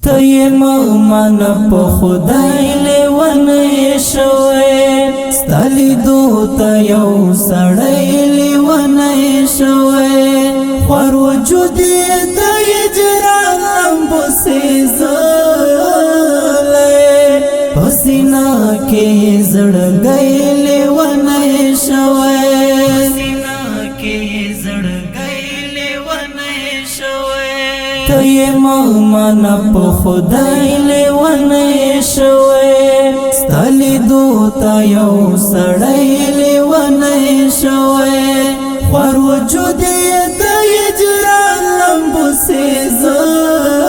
ته مؤمن په خدای لیونی شوی ستلی دوتا یو سړی لیونی شوی خور وجودی د هجران لمبوسی زلی پسینا کې زړګی لیونی شوی ته مؤمن په خدای لیونی شوی ستلی دوتا یو سړی لیونی شوی خور وجودی د هجران لمبوسی زلی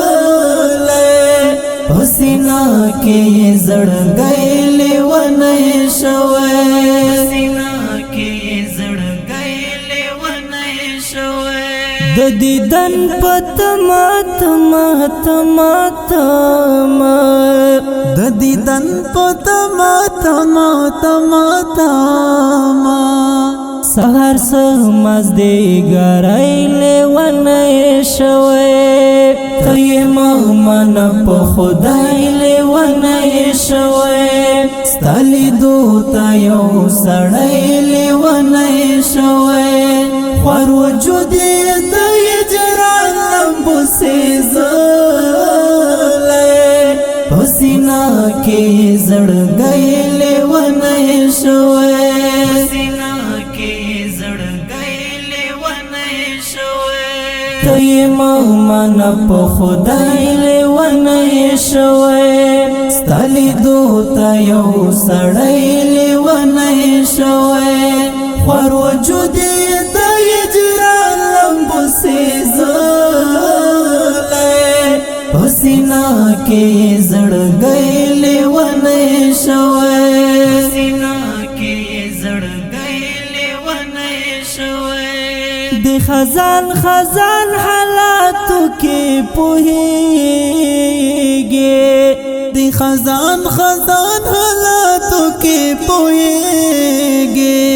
پسینا کې زړګی لیونی شوی د دیدن پتما تما تما تما د دیدن پتما تما تما تما سهر سمزدیګرای لیونی شوی ته مؤمن په خدای لیونی شوی ستلی دوتا یو سړی لیونی شوی خور وجودی د هجران لمبوسی زلی پسینا کې زړګی لیونی شوی ته مؤمن په خدای لیونی شوی ستلی دوتا یو سړی لیونی شوی خور وجودی د هجران لمبوسی زلی پسینا کې زړګی لیونی شوی د خزان خزان حالاتو کې پوهیږي د خزان خزان حالاتو کې پوهیږي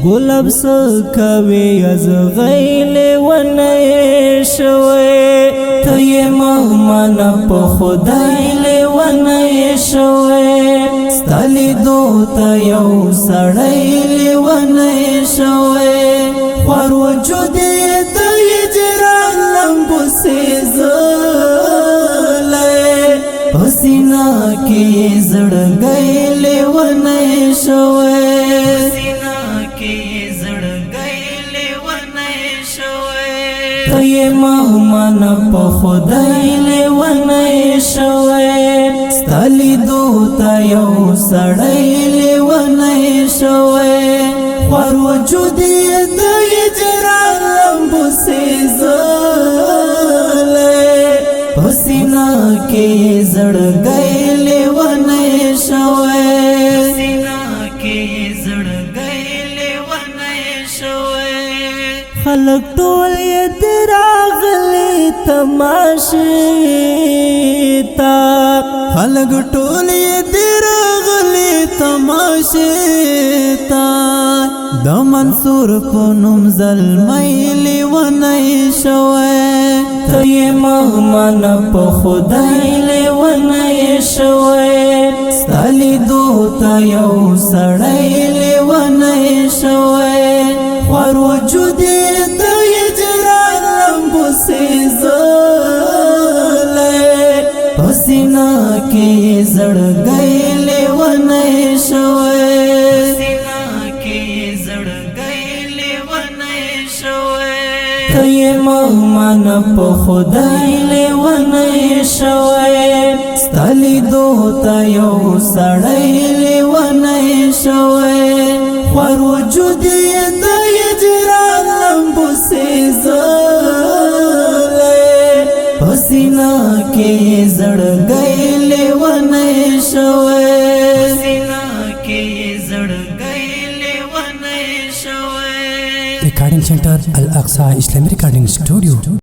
ګلاب سکوي از غیل ونی شوی ته مؤمن په خدای لیونی شوی ستلی دوتا یو سړی لیونی شوی خور وجودی د هجران لمبوسی زلی پسینا کې زړګی لیونی شوی ته مؤمن په خدای لیونی شوی ستلی دوتا یو سړی لیونی شوی خور وجودی د هجران لمبوسی زلی پسینا کې زړګی لیونی شوی خلق ټول یې راغلي تماشې تا خلق ټول یې راغلي تماشې تا د منصور په نوم زلمی لیونی شوی ته مؤمن په خدای لیونی شوی ستلی دوتا یو سړی لیونی شوی خور وجودی د هجران لمبوسی زلی پسینا کې زړګی لیونی شوی ته مؤمن په خدای لیونی شوی ستلی دوتا یو سړی لیونی شوی خور وجودی د هجران لمبوسی زلی پسینا کې زړګی لیونی شوی Recording Center Al Aqsa Islamic Recording Studio